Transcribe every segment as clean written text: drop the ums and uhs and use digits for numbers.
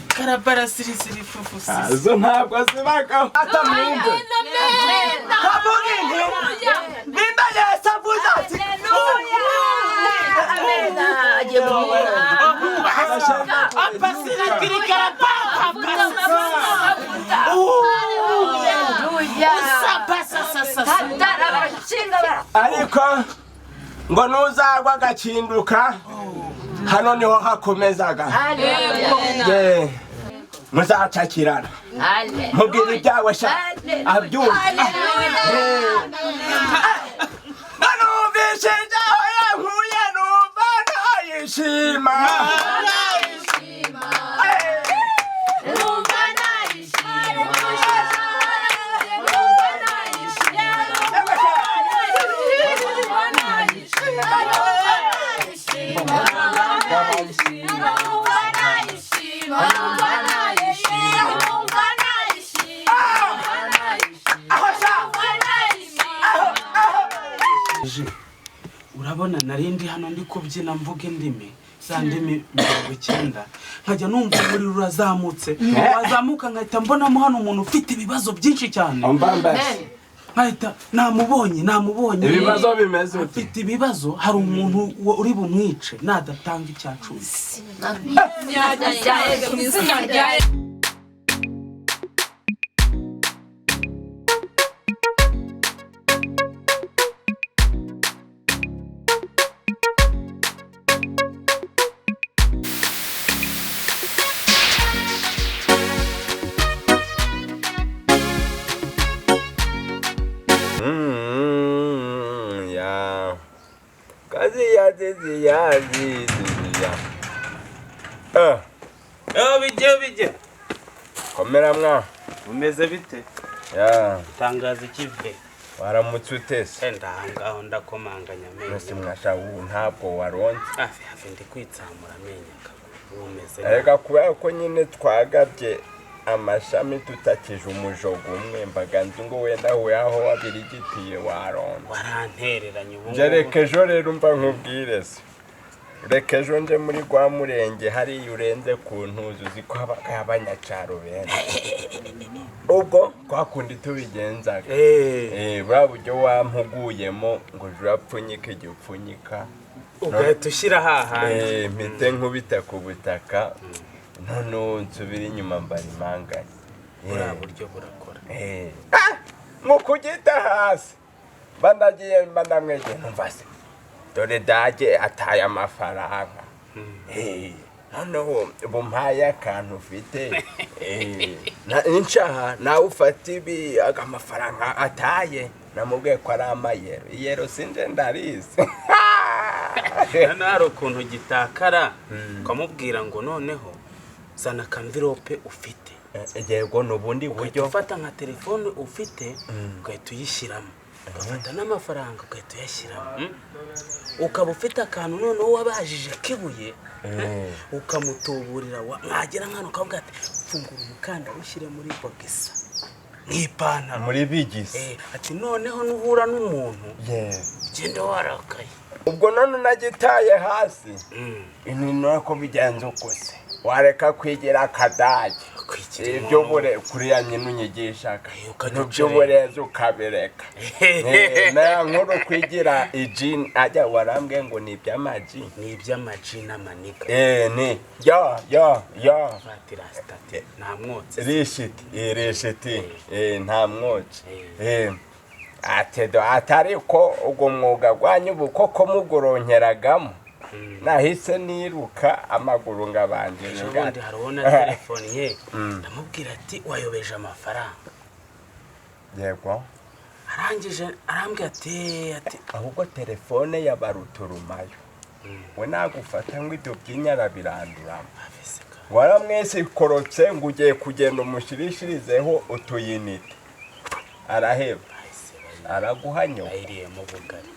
Karabara siri fufu sisi. Zo ntabwo zibagaho. Atamwumve. Kabuginde. Nimba yasavuza ati. Apasira kirikara papa. Ariko ngo nuzagwa agakinduka hano niho hakomezaga. Muzacakirana mubwira ibyawe sha abyumva. Nanumvise ibyawe yankuye numva nayishima. Urabona narindi hano ndi kubyina mvuga indimi za ndimi 90 nkajya numva muri rurazamutse wazamuka nkahita mbonamo hano umuntu ufite ibibazo byinshi cyane. Nkahita namubonye ibibazo bimeze ufite ibibazo hari umuntu uri bumwice nadatanga icyacu. Bijya komera mwa umeze bite? Tangaza ikive waramutse utese ndahangaho ndakomanganya amenyo. Mwese mwasha ntabwo waronze hafi ndi kwitsamura amenyo umeze. Erega kubera ko nyine twagabye amashami tutakije umujogo umwe mbaganze ngo wenda aho wabirigitiye waronze. Warantereranye ubu njerekejo rero umva nkubwire se. Rekejo nje muri gwa murenge hari urenze ku ntuzu ziko abanyacaro bene. Ubwo kwakundi tubigenzaga. Bwa buryo wampuguyemo ngo jurapfunyika igipfunyika. Ugahita ushyira haha. Mpite nkubita ku butaka. None nsubira inyuma mbari manganye. Bura buryo burakora. Mu kugita hasi. Bandagiye mbandamwege numvase. Dore dage ataye amafaranga. Noneho bumpaye akantu ufite. Inshaha nawe ufata ibi amafaranga ataye namubwiye ko ari amayero. Iyero sinje ndarize. Hari ukuntu gitakara ukamubwira ngo noneho zana envelope ufite. Yego nubundi buryo ufata nka telefone ufite ugahita uyishyiramo. Ugafata n'amafaranga ugahita uyashyiramo. Ukaba ufite akantu noneho wabajije kibuye ukamutuburira mwagera nkano ukavuga ati fungura umukanda ushyire muri bogisa n'ipantaro muri bigisa. Ati noneho nuhura n'umuntu genda warakaye. Ubwo none nagitaye hasi. Inino ko bigenze ukose wareka kwigera akadage ibyo bure kuriya nyine unyigisha ibyo bureze ukabireka. Na nkuru kwigira ijin ajya warambwe ngo ni iby'amaji n'amaniga. Ni ya fatira state nta mwotsi rishiti nta mwotsi. Atedo atari ko ubwo mwuga gwanyu bukoko mugoronkeragamo. Nahise niruka amaguru ngabanje ngandi harona telefone ye ndamubwira ati wayobeje amafaranga. Yego arangije arambwira ati ahubwo telefone yabaruturumayo. We nagufata ngo ibyo byinyara birandura. Waramwese korotse ngo ugiye kugenda umushirishirizeho utuyinite. Araheba araguhanyo ayiriye mu bugari.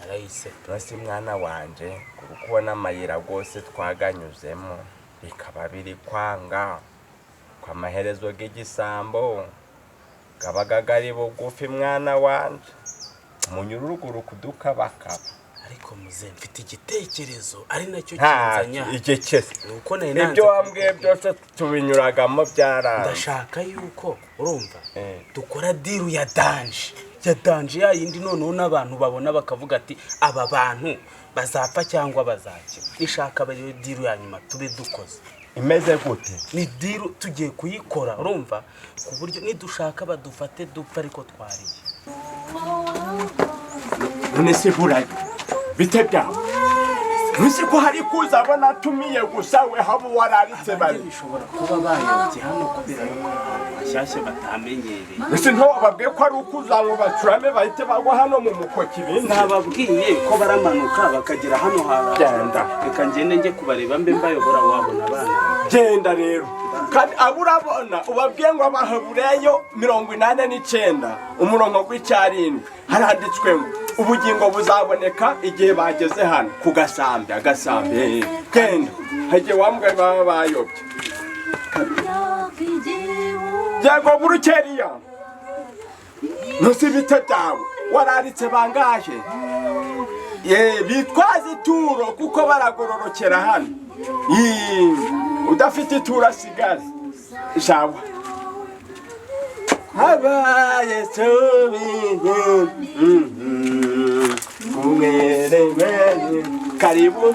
Arayise turasi mwana wanje kubona amayira gose twaganyuzemo bikaba biri kwanga kwa maherezo g'igisambo gabaga gari bugufi mwana wanje munyururuguru kuduka bakaba ariko muze mfite igitekerezo ari nacyo kinzanya igekese nuko nari nanze ibyo wambwiye byose tubinyuragamo byaranga ndashaka yuko urumva dukora deal ya danje ya yindi noneho n'abantu babona bakavuga ati aba bantu bazapfa cyangwa bazakira nishaka bari deal ya nyuma tube dukoze imeze gute ni deal tugiye kuyikora urumva ku buryo nidushaka badufate dupfa ariko twariye none se burayi bite byawe nzi ko hari kuza abona atumiye gusa we haba wararitse bari bishobora kuba bayobye hano kubera yuko bashyashya batamenyereye ese nto babwiye ko ari ukuza ngo bacurame bahite bagwa hano mu mukoki bindi nababwiye ko baramanuka bakagera hano genda reka ngende njye kubareba mbe mbayobora wabona abana genda rero kandi aburabona ubabwiye ngo abahabureyo 89 umurongo w'icyarindwi haranditswe ngo ubugingo buzaboneka igihe bageze hano ku gasambe agasambe genda hagiye wambwe baba bayobye yego burukeriya nusibite byawe wararitse bangaje bitwaza ituro kuko baragororokera hano udafite ituro asigaze shawa habaye karibu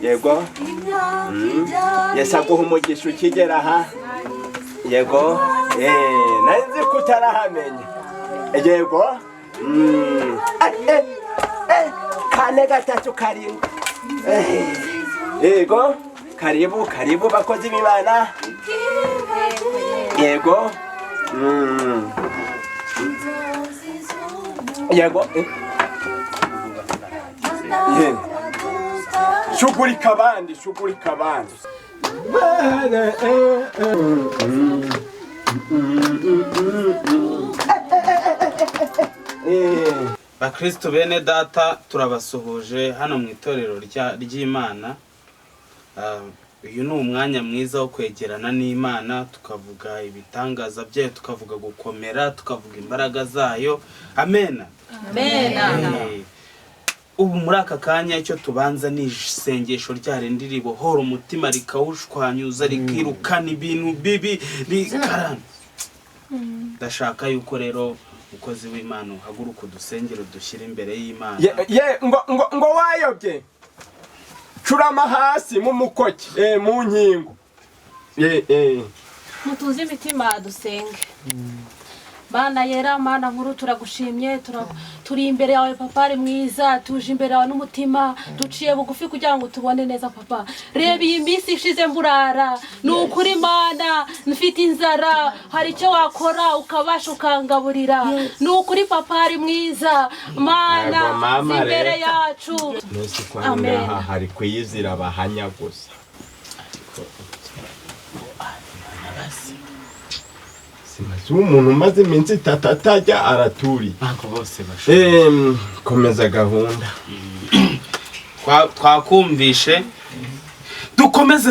yego yesaguha umugisha ukigera aha yego nari nzi ko utarahamenya yego kane gatatu karindwi yego karibu bakozi b'Imana yego yego shughulika abandi bakristo bene data turabasuhuje hano mu itorero ry'Imana. Uyu ni umwanya mwiza wo kwegerana n'Imana tukavuga ibitangaza byayo tukavuga gukomera tukavuga imbaraga zayo. Amen. Ubu muri aka kanya icyo tubanza ni isengesho ryarindi ribohora umutima rikawushwanyuza rikirukana ibintu bibi rikarana. Ndashaka yuko rero ukozi w'Imana uhaguruka dusengero dushyira imbere y'Imana. ngo wayobye curama hasi mu mukoki mu nkingo mutuze imitima dusenge. Bana yera mana nkuru turagushimye turi imbere yawe papa ari mwiza tuje imbere yawe n'umutima duciye bugufi kugira ngo tubone neza papa. Reba iyi minsi ishize mburara nukuri mana mfite inzara hari icyo wakora ukabasha ukangaburira nukuri papa ari mwiza mana imbere yacu. Nose kwa ngaha hari kwiyizira bahanya gusa umuntu umaze iminsi itatu atajya araturi bose bashobora komeza gahunda twakumvishe dukomeze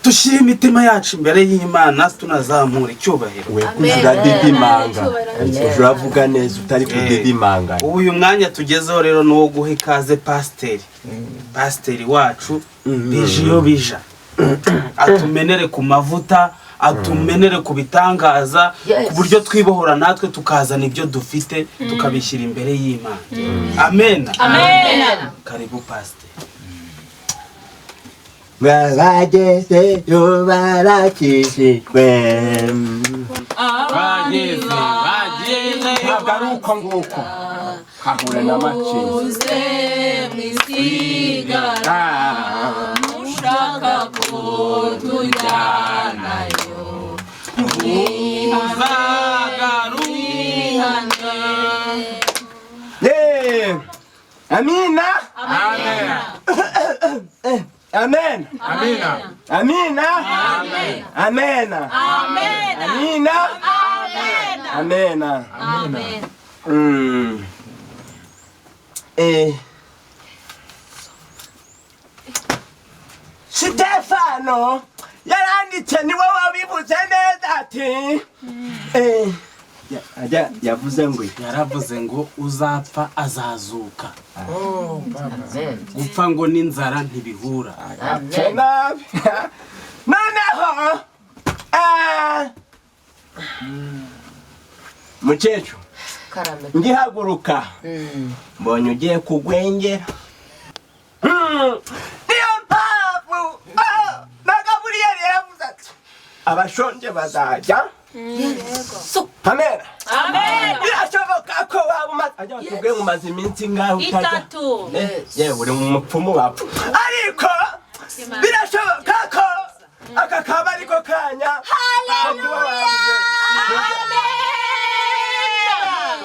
dushyire imitima yacu imbere y'Imana tunazamura icyubahiro. we kuzura didimanga uravuga neza utari kudidimanga. Uyu mwanya tugezeho rero no guha ikaze pasiteri wacu Bijiyobija atumenere ku mavuta atumenere ku bitangaza ku buryo twibohora natwe tukazana ibyo dufite tukabishyira imbere y'Imana. Amen. Karibu pastor. Bageze barakishijwe bageze agaruka nguko kahura n'amacize mwisigara mushaka ko tujyanayo Amina. Amen. Amina. Amina. Amen. Amen. Amen. Amina. Amen. Amen. Amen. Stefano yaranditse niwe wabivuze neza ati yavuze ngo yaravuze ngo uzapfa azazuka. Gupfa ngo n'inzara ntibihura. nabi noneho mukecuru ngihaguruka mbonye ugiye kugwengera niyo mpamvu nagaburiyeri yaravuze ati abashonje bazajya Amen. Birashoboka ko waba umaze iminsi ngaho utajya. Yewe uri mu mupfumu wapfa. Ariko birashoboka ko aka kaba ariko kanya. Haleluya.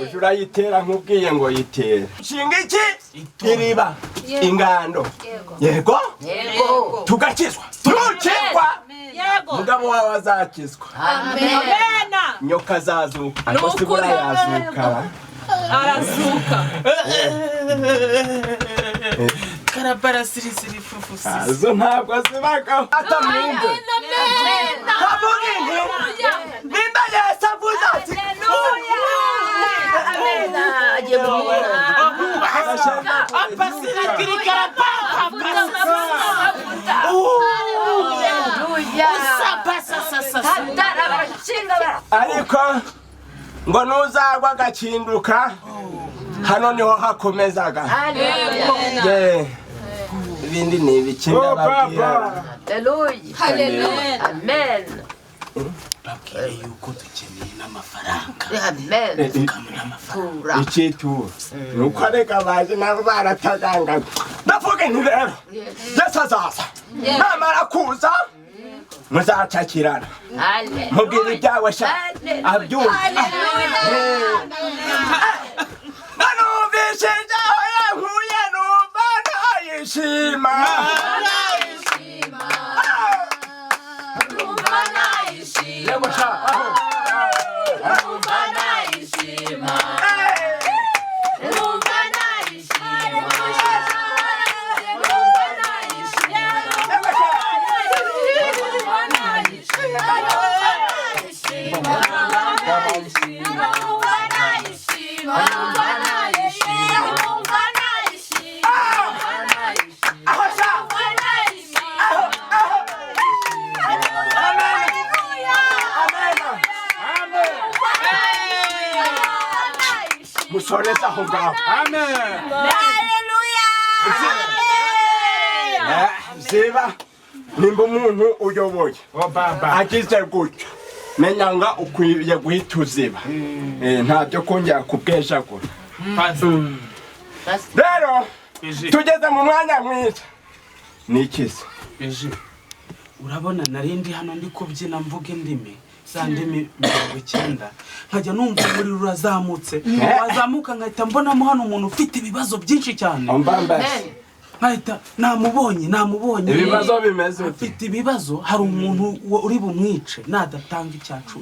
Ujura yitera nkubwiye ngo yitere. Shinga iki? Iriba. Ingando. Yego? Tugakizwa. Tukizwa. Mugabo wawe azakizwa. Amen. Nyoka zazuka. Ariko sibura yazuka. Arazuka. Karabara siri fufu. Azo ntabwo zibagaho. Atamwumve. Kavuga inti. Nimba Yesu avuze ati. Amen. Apasira kirikara pa. Ariko ngo nuzagwa agakinduka hano niho hakomezaga. Ibindi ni ibikinda babwira. Haleluya. Amen. Babwire yuko dukeneye n'amafaranga. Amen. Tukamuna amafaranga. Ikitu nuko areka baje nabo barataganga. Ndavuga nti rero Yesu azaza namara kuza muzacakirana mubwira ibyawe sha abyumva. Nanumvise ibyawe yankuye numva nayishima. Yego sha musoreza aho ngaho. Amen. Haleluya. Ziba nimba umuntu uyoboye agize gutyo menya nga ukwiye guhita uziba. Ntabyo kongera kubwejagura. Rero tugeze mu mwanya mwiza. Nikize urabona narindi hano ndi kubyina mvuga indimi zandimi 90 nkajya numva muri rurazamutse wazamuka ngahita mbonamo hano umuntu ufite ibibazo byinshi cyane. Nkahita namubonye ibibazo bimeze ufite ibibazo hari umuntu uri bumwice nadatanga icyacu.